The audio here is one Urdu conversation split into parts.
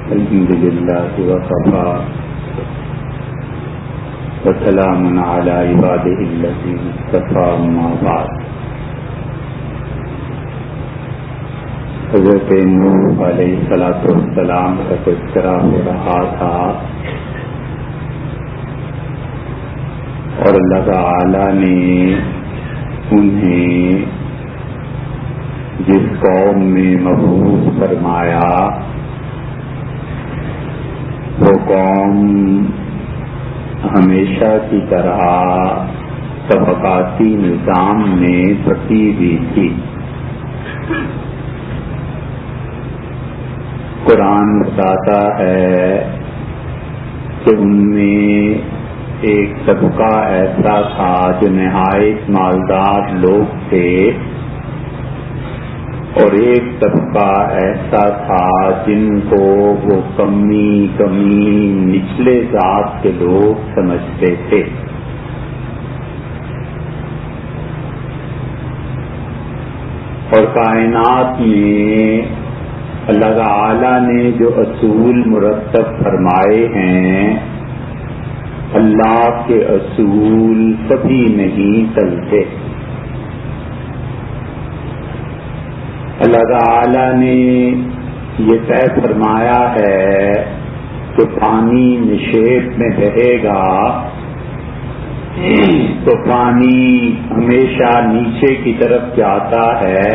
الحمد لله وكفى وسلام على عباده الذين اصطفى أما بعد. حضرت نوح علیہ السلام کا تذکرہ ہو رہا تھا اور اللہ تعالی نے انہیں جس قوم میں مبعوث فرمایا وہ قوم ہمیشہ کی طرح طبقاتی نظام میں پھنسی ہوئی تھی. قرآن بتاتا ہے کہ ان میں ایک طبقہ ایسا تھا جو نہایت مالدار لوگ تھے اور ایک طبقہ ایسا تھا جن کو وہ کمی نچلے ذات کے لوگ سمجھتے تھے. اور کائنات میں اللہ تعالی نے جو اصول مرتب فرمائے ہیں اللہ کے اصول کبھی نہیں چلتے. اللہ تعالی نے یہ طے فرمایا ہے کہ پانی نشیب میں رہے گا تو پانی ہمیشہ نیچے کی طرف جاتا ہے.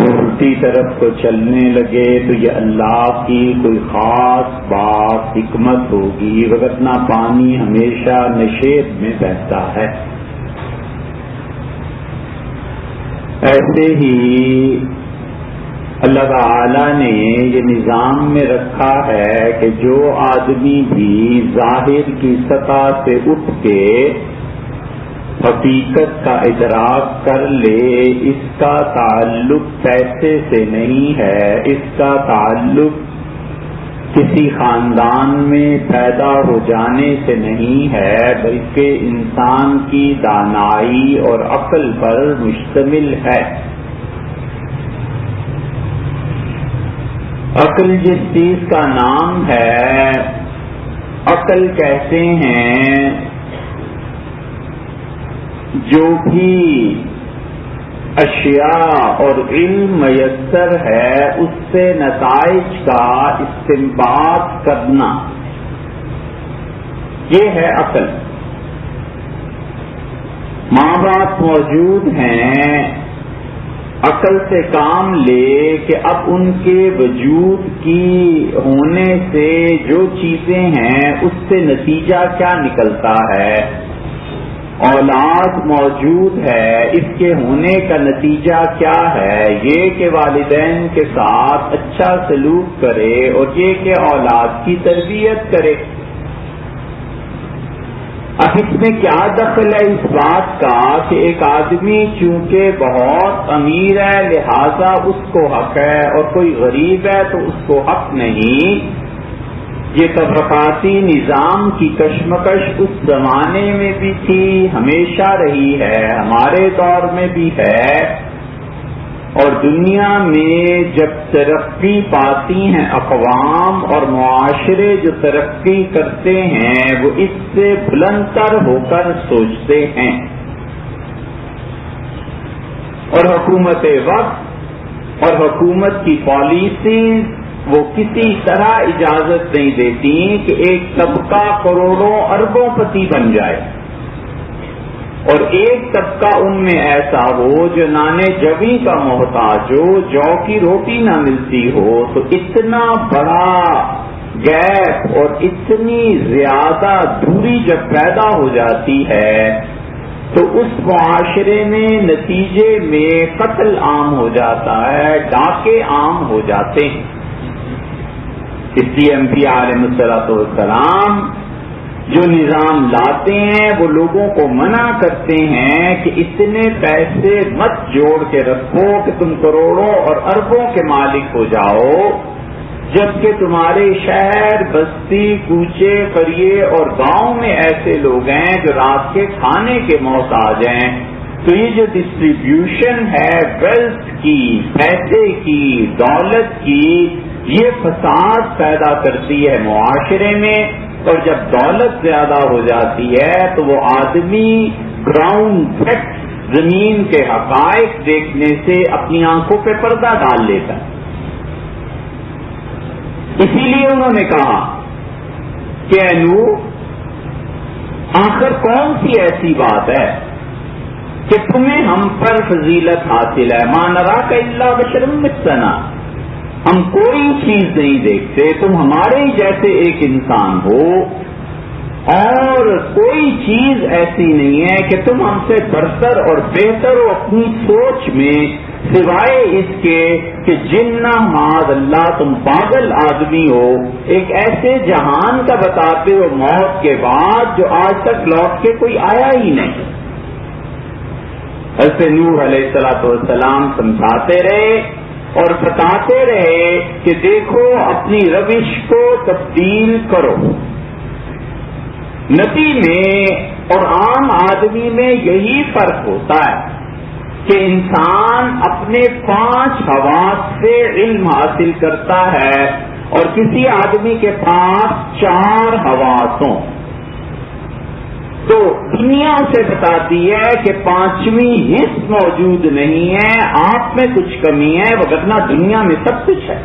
الٹی طرف کو چلنے لگے تو یہ اللہ کی کوئی خاص بات حکمت ہوگی ورنہ پانی ہمیشہ نشیب میں بہتا ہے. ایسے ہی اللہ تعالی نے یہ نظام میں رکھا ہے کہ جو آدمی بھی ظاہر کی سطح سے اٹھ کے حقیقت کا ادراک کر لے اس کا تعلق پیسے سے نہیں ہے، اس کا تعلق کسی خاندان میں پیدا ہو جانے سے نہیں ہے، بلکہ انسان کی دانائی اور عقل پر مشتمل ہے. عقل جس چیز کا نام ہے عقل کہتے ہیں جو بھی اشیاء اور علم میسر ہے اس سے نتائج کا استنباط کرنا، یہ ہے عقل. ماں باپ موجود ہیں، عقل سے کام لے کہ اب ان کے وجود کی ہونے سے جو چیزیں ہیں اس سے نتیجہ کیا نکلتا ہے. اولاد موجود ہے، اس کے ہونے کا نتیجہ کیا ہے؟ یہ کہ والدین کے ساتھ اچھا سلوک کرے اور یہ کہ اولاد کی تربیت کرے. اب اس میں کیا دخل ہے اس بات کا کہ ایک آدمی چونکہ بہت امیر ہے لہذا اس کو حق ہے اور کوئی غریب ہے تو اس کو حق نہیں. یہ طبقاتی نظام کی کشمکش اس زمانے میں بھی تھی، ہمیشہ رہی ہے، ہمارے دور میں بھی ہے. اور دنیا میں جب ترقی پاتی ہیں اقوام اور معاشرے جو ترقی کرتے ہیں وہ اس سے بلند تر ہو کر سوچتے ہیں. اور حکومت وقت اور حکومت کی پالیسیز وہ کسی طرح اجازت نہیں دیتی کہ ایک طبقہ کروڑوں اربوں پتی بن جائے اور ایک طبقہ ان میں ایسا ہو جو نانے جوی کا محتاج ہو، جو کی روٹی نہ ملتی ہو. تو اتنا بڑا گیپ اور اتنی زیادہ دوری جب پیدا ہو جاتی ہے تو اس معاشرے میں نتیجے میں قتل عام ہو جاتا ہے، ڈاکے عام ہو جاتے ہیں. اس لیے انبیاء علیہ السلام جو نظام لاتے ہیں وہ لوگوں کو منع کرتے ہیں کہ اتنے پیسے مت جوڑ کے رکھو کہ تم کروڑوں اور اربوں کے مالک ہو جاؤ، جبکہ تمہارے شہر، بستی، کوچے، قریے اور گاؤں میں ایسے لوگ ہیں جو رات کے کھانے کے محتاج ہیں. تو یہ جو ڈسٹریبیوشن ہے ویلتھ کی، پیسے کی، دولت کی، یہ فساد پیدا کرتی ہے معاشرے میں، اور جب دولت زیادہ ہو جاتی ہے تو وہ آدمی گراؤنڈ فیکٹ، زمین کے حقائق دیکھنے سے اپنی آنکھوں پہ پردہ ڈال لیتا ہے۔ اسی لیے انہوں نے کہا کہ اے نوح، آخر کون سی ایسی بات ہے کہ تمہیں ہم پر فضیلت حاصل ہے؟ ما نراک الا بشر مثلنا، ہم کوئی چیز نہیں دیکھتے، تم ہمارے ہی جیسے ایک انسان ہو، اور کوئی چیز ایسی نہیں ہے کہ تم ہم سے برتر اور بہتر ہو اپنی سوچ میں، سوائے اس کے کہ جنہ معاذ اللہ تم پاگل آدمی ہو، ایک ایسے جہان کا بتاتے ہو موت کے بعد جو آج تک لوٹ کے کوئی آیا ہی نہیں۔ حضرت نوح علیہ السلام سمجھاتے رہے اور بتاتے رہے کہ دیکھو اپنی روش کو تبدیل کرو۔ نبی میں اور عام آدمی میں یہی فرق ہوتا ہے کہ انسان اپنے 5 حواس سے علم حاصل کرتا ہے اور کسی آدمی کے پاس 4 حواسوں۔ تو دنیا اسے بتاتی ہے کہ 5ویں حص موجود نہیں ہے، آپ میں کچھ کمی ہے، وگرنہ دنیا میں سب کچھ ہے۔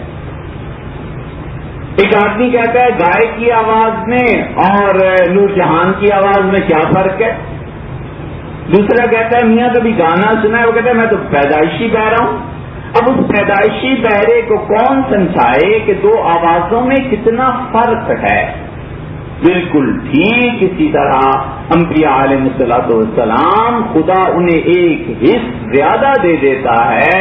ایک آدمی کہتا ہے گائے کی آواز میں اور نور جہان کی آواز میں کیا فرق ہے؟ دوسرا کہتا ہے میاں کبھی گانا سنا ہے؟ وہ کہتا ہے میں تو پیدائشی بہ رہا ہوں۔ اب اس پیدائشی بہرے کو کون سمجھائے کہ 2 آوازوں میں کتنا فرق ہے؟ بالکل ٹھیک اسی طرح انبیاء علیہ السلام خدا انہیں ایک حص زیادہ دے دیتا ہے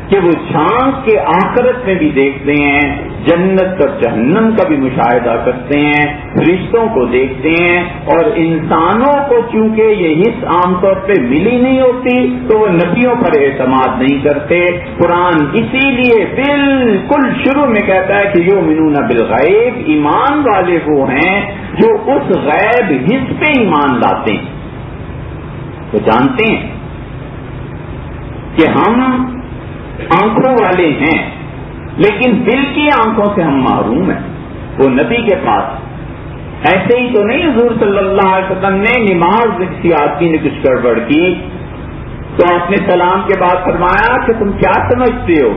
کہ وہ جھانک کے آخرت میں بھی دیکھتے ہیں، جنت اور جہنم کا بھی مشاہدہ کرتے ہیں، فرشتوں کو دیکھتے ہیں، اور انسانوں کو چونکہ یہ حص عام طور پہ ملی نہیں ہوتی تو وہ نبیوں پر اعتماد نہیں کرتے۔ قرآن اسی لیے بالکل شروع میں کہتا ہے کہ یؤمنون بالغیب، ایمان والے وہ ہیں جو اس غیب حص پہ ایمان لاتے ہیں۔ وہ جانتے ہیں کہ ہم آنکھوں والے ہیں لیکن دل کی آنکھوں سے ہم محروم ہیں۔ وہ نبی کے پاس ایسے ہی تو نہیں، حضور صلی اللہ علیہ وسلم نے نماز میں کسی آدمی نے کچھ گڑبڑ کی تو آپ نے سلام کے بعد فرمایا کہ تم کیا سمجھتے ہو؟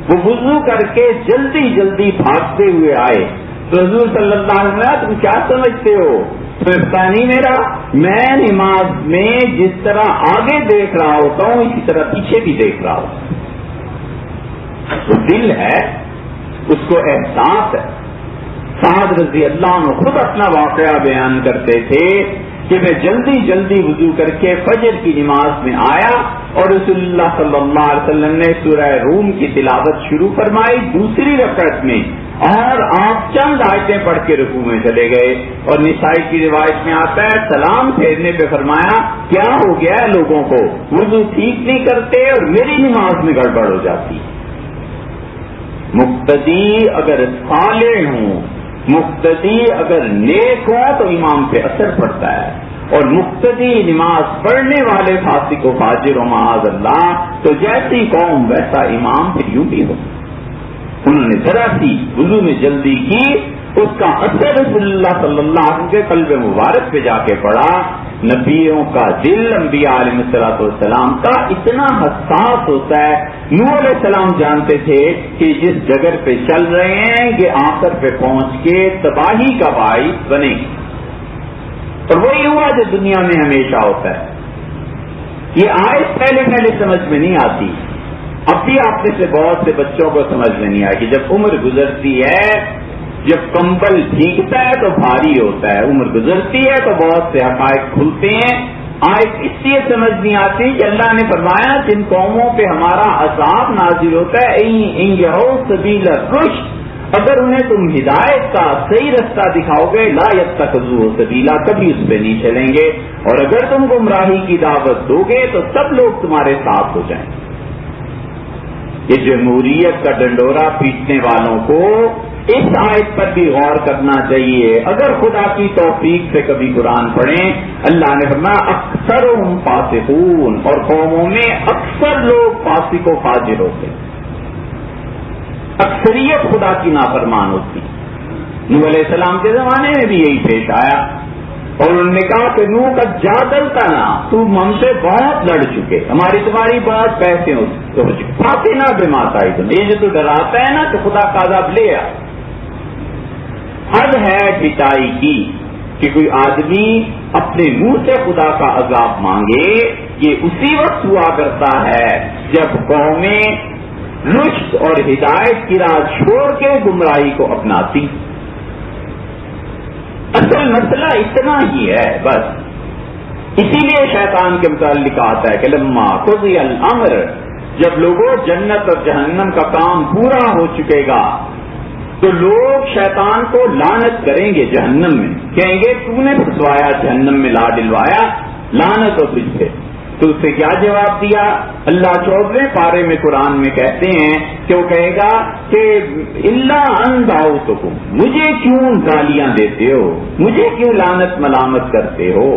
وہ وضو کر کے جلدی جلدی بھاگتے ہوئے آئے تو حضور صلی اللہ علیہ وسلم تم کیا سمجھتے ہو؟ نہیں میرا، میں نماز میں جس طرح آگے دیکھ رہا ہوتا ہوں اسی طرح پیچھے بھی دیکھ رہا ہوں۔ وہ دل ہے، اس کو احساس ہے۔ سعد رضی اللہ عنہ خود اپنا واقعہ بیان کرتے تھے کہ میں جلدی جلدی وضو کر کے فجر کی نماز میں آیا اور رسول اللہ صلی اللہ علیہ وسلم نے سورہ روم کی تلاوت شروع فرمائی دوسری رکعت میں، اور آپ چند آیتیں پڑھ کے رکوع میں چلے گئے، اور نسائی کی روایت میں آتا ہے سلام پھیرنے پہ فرمایا کیا ہو گیا ہے لوگوں کو، وضو ٹھیک نہیں کرتے اور میری نماز میں گڑبڑ ہو جاتی۔ مقتدی اگر صالح ہوں، مقتدی اگر نیک ہو تو امام پہ اثر پڑتا ہے، اور مقتدی نماز پڑھنے والے فاسق و فاجر و معاذ اللہ تو جیسی قوم ویسا امام پھر یوں بھی ہو۔ انہوں نے ذرا سی وضو میں جلدی کی، اس کا اثر رسول اللہ صلی اللہ علیہ وسلم کے قلب مبارک پہ جا کے پڑا۔ نبیوں کا دل انبیاء علیہ السلام کا اتنا حساس ہوتا ہے۔ نوح علیہ السلام جانتے تھے کہ جس جگہ پہ چل رہے ہیں یہ آخر پہ پہنچ کے تباہی کا باعث بنے گی، اور وہی ہوا جو دنیا میں ہمیشہ ہوتا ہے۔ یہ آیت پہلے پہلے سمجھ میں نہیں آتی، اب بھی آپ میں سے بہت سے بچوں کو سمجھ میں نہیں آئی کہ جب عمر گزرتی ہے، جب کمبل بھیگتا ہے تو بھاری ہوتا ہے، عمر گزرتی ہے تو بہت سے حقائق کھلتے ہیں۔ آیت اس لیے سمجھ نہیں آتی کہ اللہ نے فرمایا جن قوموں پہ ہمارا عذاب نازل ہوتا ہے ان یہو سبیل الرشد، اگر انہیں تم ہدایت کا صحیح رستہ دکھاؤ گے لا یتخذوہ سبیلا، کبھی اس پہ نہیں چلیں گے، اور اگر تم گمراہی کی دعوت دو گے تو سب لوگ تمہارے ساتھ ہو جائیں گے۔ یہ جمہوریت کا ڈنڈورا پیٹنے والوں کو اس آیت پر بھی غور کرنا چاہیے۔ اگر خدا کی توفیق سے کبھی قرآن پڑھیں، اللہ نے فرمایا اکثرهم فاسقون، اور قوموں میں اکثر لوگ فاسق و فاجر ہوتے ہیں۔ اکثریت خدا کی نافرمان ہوتی. نوح علیہ السلام کے زمانے میں بھی یہی پیش آیا اور انہوں نے کہا کہ نوح کا جادلتا نا، تم ہم سے بہت لڑ چکے، ہماری تمہاری بہت پیسے ہو چکے، فاتنا بے ماتا ہی تم، یہ جو تو ڈراتا ہے نا کہ خدا کا عذاب لے آ. حد ہے پٹائی کی کہ کوئی آدمی اپنے منہ سے خدا کا عذاب مانگے. یہ اسی وقت ہوا کرتا ہے جب قومیں رشد اور ہدایت کی راہ چھوڑ کے گمراہی کو اپناتی. اصل مسئلہ اتنا ہی ہے بس. اسی لیے شیطان کے متعلق آتا ہے کہ لما قضی الامر، جب لوگوں جنت اور جہنم کا کام پورا ہو چکے گا تو لوگ شیطان کو لعنت کریں گے جہنم میں، کہیں گے تو نے پھنسوایا، جہنم میں لا ڈلوایا، لعنت ہو تجھ سے. تو اس سے کیا جواب دیا؟ اللہ 14ویں پارے میں قرآن میں کہتے ہیں کہ وہ کہے گا کہ اللہ ان دعوتکم، مجھے کیوں گالیاں دیتے ہو، مجھے کیوں لعنت ملامت کرتے ہو؟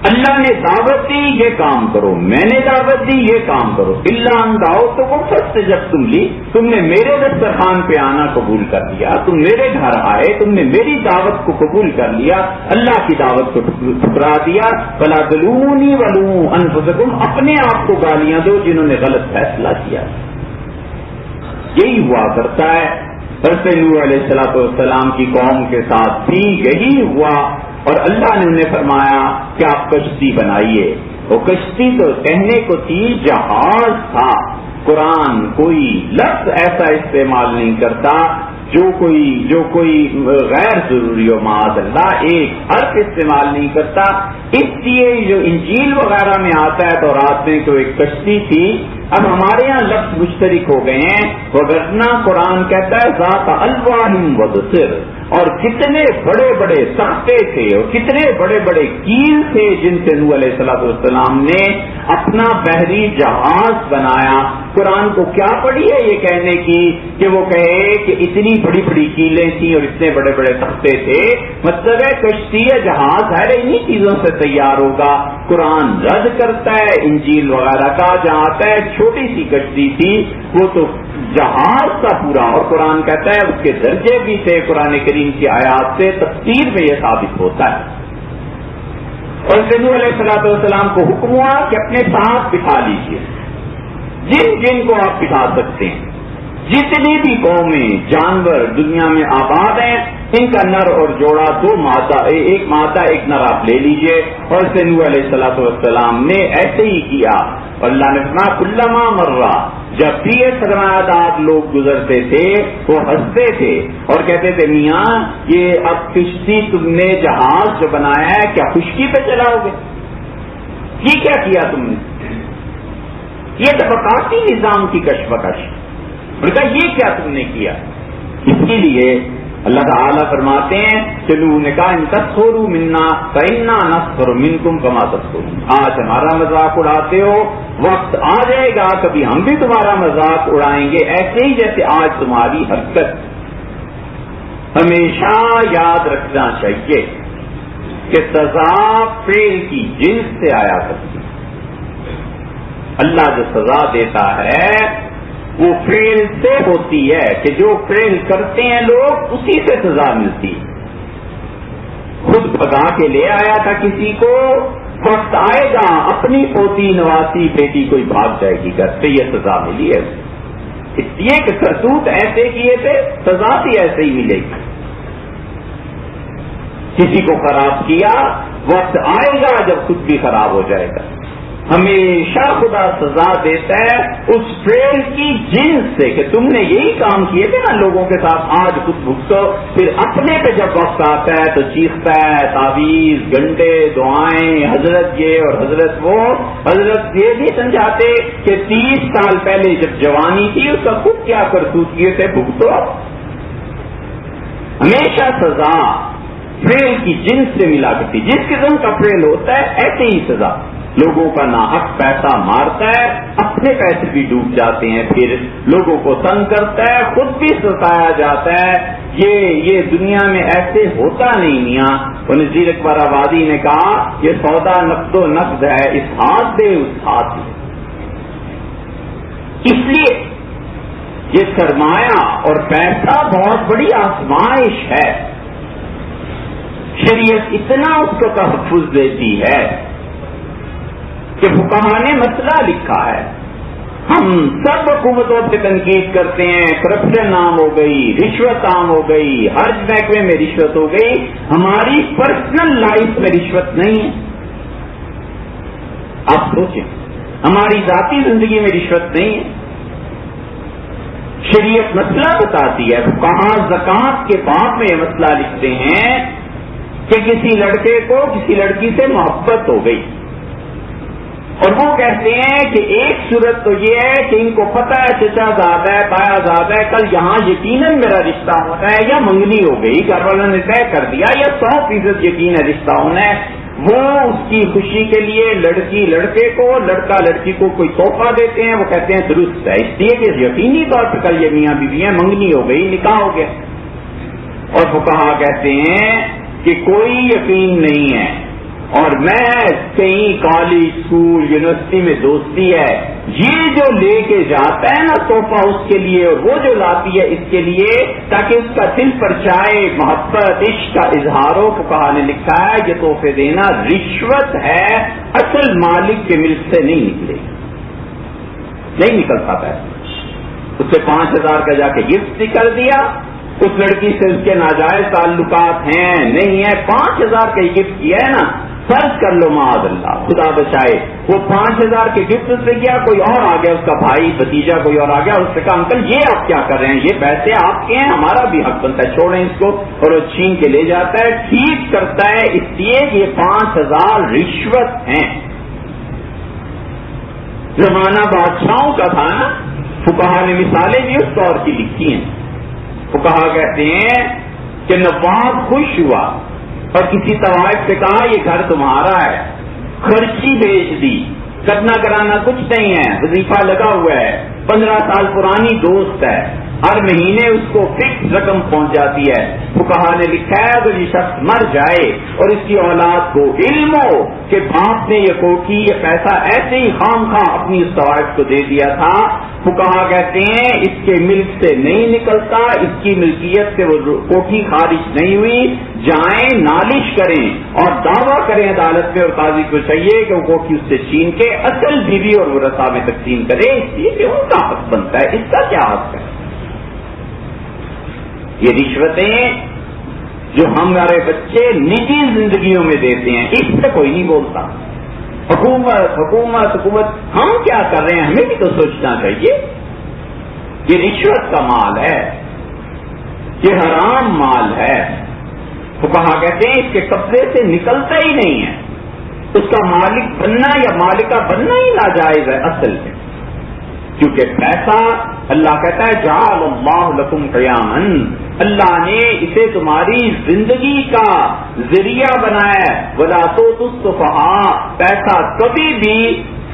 اللہ نے دعوت دی یہ کام کرو، میں نے دعوت دی یہ کام کرو. اللہ ان دعوتکم فاستجبتم لی، تم نے میرے دسترخوان پہ آنا قبول کر لیا، تم میرے گھر آئے، تم نے میری دعوت کو قبول کر لیا، اللہ کی دعوت کو ٹھکرا دیا. فلا تلومونی ولوموا انفسکم، اپنے آپ کو گالیاں دو جنہوں نے غلط فیصلہ کیا. یہی ہوا کرتا ہے. حضرت نوح علیہ السلام کی قوم کے ساتھ بھی یہی ہوا اور اللہ نے انہیں فرمایا کہ آپ کشتی بنائیے. وہ کشتی تو کہنے کو تھی، جہاز تھا. قرآن کوئی لفظ ایسا استعمال نہیں کرتا جو کوئی غیر ضروری ہو، معاذ اللہ ایک حرف استعمال نہیں کرتا. اس لیے جو انجیل وغیرہ میں آتا ہے تو رات میں تو ایک کشتی تھی. اب ہمارے یہاں لفظ مشترک ہو گئے ہیں، وگرنہ قرآن کہتا ہے ذات الواح ودسر، اور کتنے بڑے بڑے تختے تھے اور کتنے بڑے بڑے کیل تھے جن سے نوح علیہ السلام نے اپنا بحری جہاز بنایا. قرآن کو کیا پڑی ہے یہ کہنے کی کہ وہ کہے کہ اتنی بڑی بڑی کیلیں تھیں اور اتنے بڑے بڑے تختے تھے؟ مطلب ہے کشتی یا جہاز ہے انہی چیزوں سے تیار ہوگا. قرآن رد کرتا ہے انجیل وغیرہ کا، جہاں آتا ہے چھوٹی سی کشتی تھی، وہ تو جہاز کا پورا. اور قرآن کہتا ہے اس کے درجے بھی تھے. قرآن کریم کی آیات سے تفسیر میں یہ ثابت ہوتا ہے. اور نوح علیہ السلام کو حکم ہوا کہ اپنے ساتھ بٹھا لیجیے جن کو آپ بٹھا سکتے ہیں. جتنی بھی قومیں جانور دنیا میں آباد ہیں ان کا نر اور جوڑا دو مادہ، ایک مادہ ایک نر آپ لے لیجئے. اور نوح علیہ السلام نے ایسے ہی کیا. اور اللہ نے فرمایا کلما مرہ، جب بھی یہ سرمایہ دار لوگ گزرتے تھے وہ ہنستے تھے اور کہتے تھے میاں یہ اب کشتی تم نے جہاز جو بنایا ہے کیا خشکی پہ چلاؤ گے؟ یہ کیا کیا تم نے؟ یہ طبقاتی نظام کی کشمکش. یہ کیا تم نے کیا؟ اس کے لیے اللہ تعالیٰ فرماتے ہیں کہ نوح نے کہا ان تسخروا منا فإنا نسخر منکم کما تسخرون. آج ہمارا مذاق اڑاتے ہو، وقت آ جائے گا کبھی ہم بھی تمہارا مذاق اڑائیں گے ایسے ہی جیسے آج تمہاری حرکت. ہمیشہ یاد رکھنا چاہیے کہ سزا فعل کی جنس سے آیا کرتی ہے. اللہ جو سزا دیتا ہے وہ فعل سے ہوتی ہے کہ جو فعل کرتے ہیں لوگ اسی سے سزا ملتی ہے. خود بھگا کے لے آیا تھا کسی کو، وقت آئے گا اپنی پوتی نواسی بیٹی کوئی بھاگ جائے گی گھر سے، یہ سزا ملی ہے. اس لیے کہ کرتوت ایسے کیے تھے سزا بھی ایسے ہی ملے گی. کسی کو خراب کیا وقت آئے گا جب خود بھی خراب ہو جائے گا. ہمیشہ خدا سزا دیتا ہے اس فعل کی جنس سے کہ تم نے یہی کام کیے تھے نا لوگوں کے ساتھ، آج خود بھگتو. پھر اپنے پہ جب وقت آتا ہے تو چیختا ہے تعویذ گھنٹے دعائیں حضرت یہ اور حضرت وہ. حضرت یہ نہیں سمجھاتے کہ 30 سال پہلے جب جوانی تھی اس کا خود کیا کرتوت کیے تھے، بھگتو. ہمیشہ سزا فعل کی جنس سے ملا کرتی. جس قسم کا فعل ہوتا ہے ایسے ہی سزا. لوگوں کا ناحق پیسہ مارتا ہے، اپنے پیسے بھی ڈوب جاتے ہیں، پھر لوگوں کو تنگ کرتا ہے، خود بھی ستایا جاتا ہے. یہ دنیا میں ایسے ہوتا نہیں میاں. نذیر اکبر آبادی نے کہا یہ سودا نقد و نقد ہے، اس ہاتھ دے اس ہاتھ دے. اس لیے یہ سرمایہ اور پیسہ بہت بڑی آزمائش ہے. شریعت اتنا اس کو تحفظ دیتی ہے کہ فقہاء نے مسئلہ لکھا ہے. ہم سب حکومتوں سے تنقید کرتے ہیں، کرپشن عام ہو گئی، رشوت عام ہو گئی، ہر محکمے میں رشوت ہو گئی. ہماری پرسنل لائف میں رشوت نہیں ہے. آپ سوچیں، ہماری ذاتی زندگی میں رشوت نہیں ہے. شریعت مسئلہ بتاتی ہے. کہاں زکوٰۃ کے باب میں یہ مسئلہ لکھتے ہیں کہ کسی لڑکے کو کسی لڑکی سے محبت ہو گئی، اور وہ کہتے ہیں کہ ایک صورت تو یہ ہے کہ ان کو پتہ ہے چچا زاد ہے، تایا زاد ہے، کل یہاں یقیناً میرا رشتہ ہونا ہے، یا منگنی ہو گئی، گھر والوں نے طے کر دیا، یا 100% یقین ہے رشتہ ہونا ہے. وہ اس کی خوشی کے لیے لڑکی لڑکے کو، لڑکا لڑکی کو کوئی تحفہ دیتے ہیں. وہ کہتے ہیں درست ہے، اس لیے کہ یقینی طور پر کل یہ میاں بیوی ہیں، منگنی ہو گئی، نکاح ہو گیا. اور فقہاء کہتے ہیں کہ کوئی یقین نہیں ہے، اور میں کہیں کالج اسکول یونیورسٹی میں دوستی ہے، یہ جو لے کے جاتا ہے نا تحفہ اس کے لیے، اور وہ جو لاتی ہے اس کے لیے تاکہ اس کا دل پر چاہے محبت عشق کا اظہار ہو. فقہاء نے لکھا ہے یہ تحفے دینا رشوت ہے، اصل مالک کے ملک سے نہیں نکلے، نہیں نکلتا پیسہ. اس سے 5,000 کا جا کے گفٹ کر دیا، اس لڑکی سے اس کے ناجائز تعلقات ہیں نہیں ہے، 5,000 کا گفٹ کیا ہے نا، فرض کر لو معاذ اللہ خدا بچائے وہ 5,000 کے گفٹ سے کیا، کوئی اور آ گیا، اس کا بھائی بھتیجا کوئی اور آ گیا، اس سے کہا انکل یہ آپ کیا کر رہے ہیں، یہ پیسے آپ کے ہیں، ہمارا بھی حق بنتا ہے، چھوڑیں اس کو. اور وہ چھین کے لے جاتا ہے. ٹھیک کرتا ہے اس لیے کہ یہ 5,000 رشوت ہیں. زمانہ بادشاہوں کا تھا نا. فقہاء نے مثالیں بھی اس طور کی لکھی ہیں. فقہاء کہتے ہیں کہ نواب خوش ہوا اور کسی طوائف سے کہا یہ گھر تمہارا ہے، خرچی بھیج دی، کرنا کرانا کچھ نہیں ہے، وظیفہ لگا ہوا ہے، 15 سال پرانی دوست ہے، ہر مہینے اس کو فکس رقم پہنچ جاتی ہے. فقہاء نے لکھا ہے اگر یہ شخص مر جائے اور اس کی اولاد کو علم ہو کہ باپ نے یہ کوٹھی یہ پیسہ ایسے ہی خام خواہ اپنی اس طوائف کو دے دیا تھا، فقہاء کہتے ہیں اس کے ملک سے نہیں نکلتا، اس کی ملکیت سے وہ کوٹھی خارج نہیں ہوئی. جائیں نالش کریں اور دعویٰ کریں عدالت میں، اور قاضی کو چاہیے کہ وہ کوٹھی اس سے چھین کے اصل بیوی اور ورثاء میں تقسیم کرے، اس لیے کہ ان کا حق بنتا ہے. اس کا کیا حق ہے؟ یہ رشوتیں جو ہمارے بچے نجی زندگیوں میں دیتے ہیں اس سے کوئی نہیں بولتا. حکومت ہم کیا کر رہے ہیں ہمیں بھی تو سوچنا چاہیے. یہ رشوت کا مال ہے، یہ حرام مال ہے. فقہاء کہتے ہیں اس کے قبضے سے نکلتا ہی نہیں ہے، اس کا مالک بننا یا مالکہ بننا ہی ناجائز ہے اصل میں. کیونکہ پیسہ اللہ کہتا ہے جعل اللہ لکم قیاما، اللہ نے اسے تمہاری زندگی کا ذریعہ بنایا ہے. ولا تؤتوا السفہاء، پیسہ کبھی بھی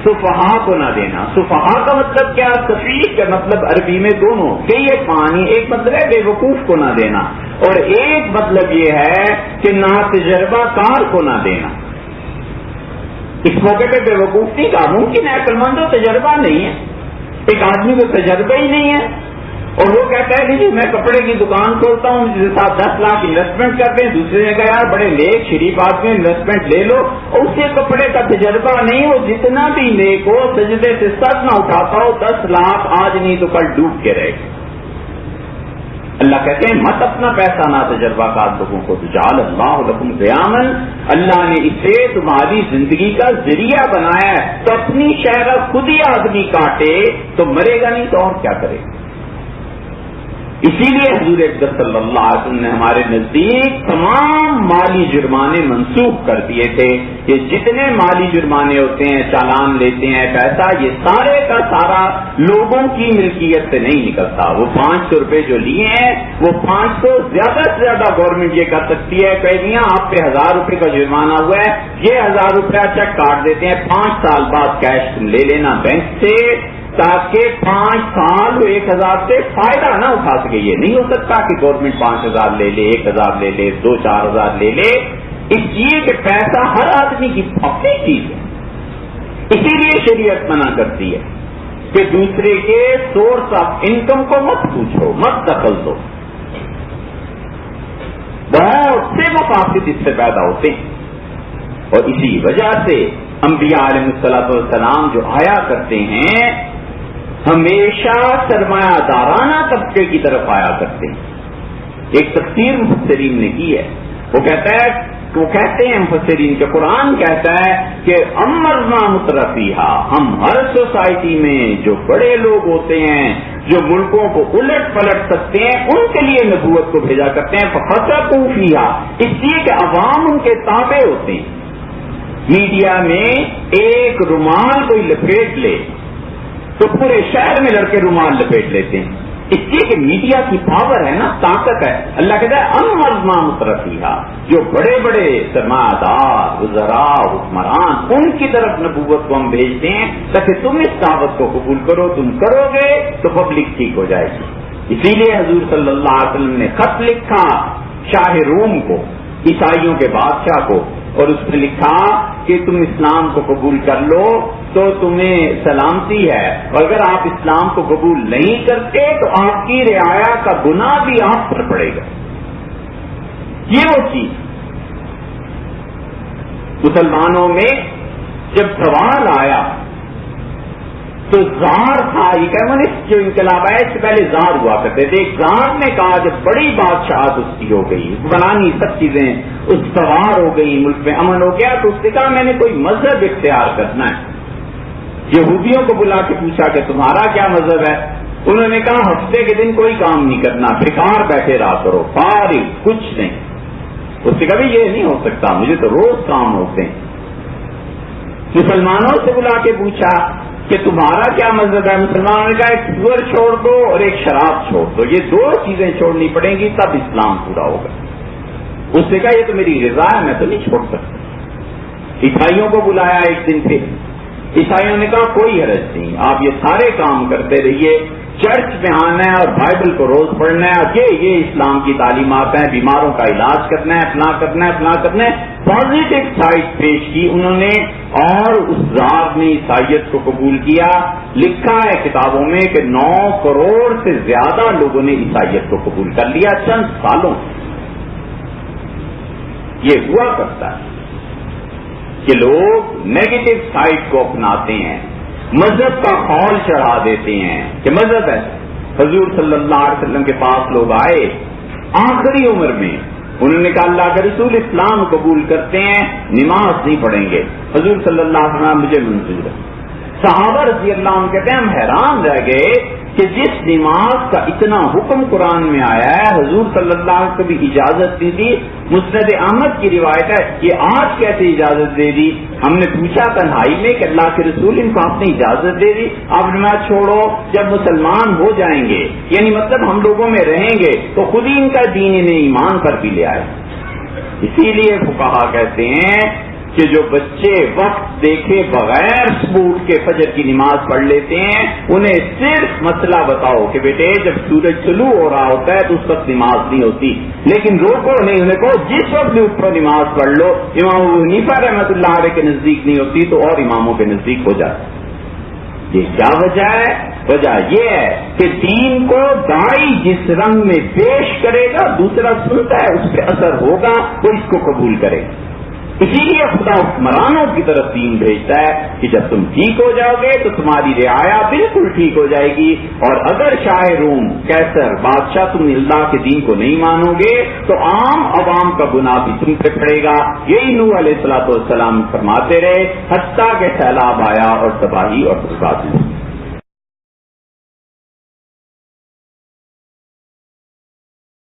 سفہاء کو نہ دینا. سفہاء کا مطلب کیا؟ سفیہ کا مطلب عربی میں دونوں کئی ایک معنی، ایک مطلب ہے بے وقوف کو نہ دینا، اور ایک مطلب یہ ہے کہ نہ تجربہ کار کو نہ دینا. اس موقع پہ بے وقوف نہیں کہا، ممکن ہے عقل مند ہو تجربہ نہیں ہے، ایک آدمی کو تجربہ ہی نہیں ہے اور وہ کہتا ہے کہ جی میں کپڑے کی دکان کھولتا ہوں، جس کے ساتھ 10 لاکھ انویسٹمنٹ کرتے ہیں. دوسرے نے کہا یار بڑے نیک شریف آدمی انویسٹمنٹ لے لو، اور اسے کپڑے کا تجربہ نہیں، وہ جتنا بھی نیک ہو سجدے سے سر نہ اٹھاتا ہو، 10 لاکھ آج نہیں تو کل ڈوب کے رہے گا. اللہ کہتے ہیں مت اپنا پیسہ نہ تجربہ کار لوگوں کو. جعل اللہ لکم قیاما، اللہ نے اسے تمہاری زندگی کا ذریعہ بنایا ہے. تو اپنی شہرہ خود ہی آدمی کاٹے تو مرے گا نہیں تو اور کیا کرے گا. اسی لیے حضور اکرم صلی اللہ علیہ وسلم نے ہمارے نزدیک تمام مالی جرمانے منسوخ کر دیے تھے. یہ جتنے مالی جرمانے ہوتے ہیں، چالان لیتے ہیں پیسہ، یہ سارے کا سارا لوگوں کی ملکیت سے نہیں نکلتا. وہ 500 روپے جو لیے ہیں وہ 500 زیادہ سے زیادہ گورنمنٹ یہ کر سکتی ہے کہ میاں آپ پہ 1000 روپے کا جرمانہ ہوا ہے، یہ 1000 روپیہ چیک کاٹ دیتے ہیں، 5 سال بعد کیش تم لے لینا بینک سے، تاکہ 5 سال 1000 سے فائدہ نہ اٹھا سکے. یہ نہیں ہو سکتا کہ گورنمنٹ 5000 لے لے، 1000 لے لے، 2-4000 لے لے. اس لیے کہ پیسہ ہر آدمی کی اپنی چیز ہے، اسی لیے شریعت منع کرتی ہے. کہ دوسرے کے سورس آف انکم کو مت پوچھو، مت دخل دو. بہت سے مقاصد اس سے پیدا ہوتے ہیں، اور اسی وجہ سے انبیاء علیہ الصلوۃ والسلام جو آیا کرتے ہیں ہمیشہ سرمایہ دارانہ طبقے کی طرف آیا کرتے ہیں. ایک تفسیر مفسرین نے کی ہے، وہ کہتے ہیں مفسرین کہ قرآن کہتا ہے کہ امرنا مترفیہا، ہم ہر سوسائٹی میں جو بڑے لوگ ہوتے ہیں جو ملکوں کو الٹ پلٹ سکتے ہیں ان کے لیے نبوت کو بھیجا کرتے ہیں. فَخَسَفُوا فِيهَا، اس لیے کہ عوام ان کے تابع ہوتے ہیں. میڈیا میں ایک رومال کوئی لپیٹ لے تو پورے شہر میں لڑکے رومال لپیٹ لیتے ہیں، اس لیے کہ میڈیا کی پاور ہے نا، طاقت ہے. اللہ کہتا ہے امرنا مترفیہا، جو بڑے بڑے سرمایہ دار، وزراء، حکمران، ان کی طرف نبوت کو ہم بھیجتے ہیں تاکہ تم اس دعوت کو قبول کرو. تم کرو گے تو پبلک ٹھیک ہو جائے گی. اسی لیے حضور صلی اللہ علیہ وسلم نے خط لکھا شاہ روم کو، عیسائیوں کے بادشاہ کو، اور اس میں لکھا کہ تم اسلام کو قبول کر لو تو تمہیں سلامتی ہے، اور اگر آپ اسلام کو قبول نہیں کرتے تو آپ کی رعایا کا گناہ بھی آپ پر پڑے گا. یہ وہ چیز مسلمانوں میں جب سوال آیا تو زار تھا، یہ کمیونسٹ جو انقلاب ہے اس سے پہلے زار ہوا کرتے تھے. ایک زار نے کہا جب بڑی بادشاہت اس کی ہو گئی، حکمرانی سب چیزیں اس سوار ہو گئی، ملک میں امن ہو گیا، تو اس نے کہا میں نے کوئی مذہب اختیار کرنا ہے. یہودیوں کو بلا کے پوچھا کہ تمہارا کیا مذہب ہے؟ انہوں نے کہا ہفتے کے دن کوئی کام نہیں کرنا، بیکار بیٹھے رہا کرو، فارغ، کچھ نہیں. اس سے کبھی یہ نہیں ہو سکتا، مجھے تو روز کام ہوتے ہیں. مسلمانوں سے بلا کے پوچھا کہ تمہارا کیا مذہب ہے؟ مسلمانوں نے کہا ایک سور چھوڑ دو اور ایک شراب چھوڑ دو، یہ دو چیزیں چھوڑنی پڑیں گی تب اسلام پورا ہوگا. اس نے کہا یہ تو میری رضا ہے، میں تو نہیں چھوڑ سکتا. عیسائیوں کو بلایا ایک دن پھر، عیسائیوں نے کہا کوئی حرج نہیں، آپ یہ سارے کام کرتے رہیے، چرچ میں آنا ہے اور بائبل کو روز پڑھنا ہے، اور یہ اسلام کی تعلیمات ہیں، بیماروں کا علاج کرنا ہے، اپنا کرنا ہے، اپنا کرنا ہے. پازیٹو سائڈ پیش کی انہوں نے، اور اس ذات نے عیسائیت کو قبول کیا. لکھا ہے کتابوں میں کہ 9 کروڑ سے زیادہ لوگوں نے عیسائیت کو قبول کر لیا چند سالوں. یہ ہوا کرتا ہے کہ لوگ نیگیٹو سائڈ کو اپناتے ہیں، مذہب کا خول چڑھا دیتے ہیں کہ مذہب ہے. حضور صلی اللہ علیہ وسلم کے پاس لوگ آئے آخری عمر میں، انہوں نے کہا اللہ کے رسول اسلام قبول کرتے ہیں، نماز نہیں پڑھیں گے. حضور صلی اللہ علیہ وسلم مجھے منظور ہے. صحابہ رضی اللہ عنہ کہتے ہیں ہم حیران رہ گئے کہ جس نماز کا اتنا حکم قرآن میں آیا ہے حضور صلی اللہ علیہ وسلم کو بھی اجازت دی تھی. مسند احمد کی روایت ہے، یہ آج کیسے اجازت دے دی؟ ہم نے پوچھا تنہائی میں کہ اللہ کے رسول ان کو آپ نے اجازت دے دی، آپ نماز چھوڑو. جب مسلمان ہو جائیں گے، یعنی مطلب ہم لوگوں میں رہیں گے، تو خود ہی ان کا دین انہیں ایمان پر بھی لے آئے. اسی لیے فقہا کہتے ہیں کہ جو بچے وقت دیکھے بغیر سبوت کے فجر کی نماز پڑھ لیتے ہیں، انہیں صرف مسئلہ بتاؤ کہ بیٹے جب سورج طلوع ہو رہا ہوتا ہے تو اس وقت نماز نہیں ہوتی، لیکن روکو نہیں، انہیں کہو جس وقت بھی اٹھو نماز پڑھ لو. امام ابو حنیفہ رحمۃ اللہ علیہ کے نزدیک نہیں ہوتی تو اور اماموں کے نزدیک ہو جاتی. یہ کیا وجہ ہے؟ وجہ یہ ہے کہ دین کو داعی جس رنگ میں پیش کرے گا دوسرا سنتا ہے، اس پہ اثر ہوگا، وہ اس کو قبول کرے گا. اسی لیے خدا حکمرانوں کی طرف دین بھیجتا ہے کہ جب تم ٹھیک ہو جاؤ گے تو تمہاری رعایا بالکل ٹھیک ہو جائے گی. اور اگر شاہ روم کیسر بادشاہ تم اللہ کے دین کو نہیں مانو گے تو عام عوام کا گناہ بھی تم پہ پڑے گا. یہی نوح علیہ الصلوۃ والسلام فرماتے رہے حتیٰ کہ سیلاب آیا اور تباہی اور بربادی.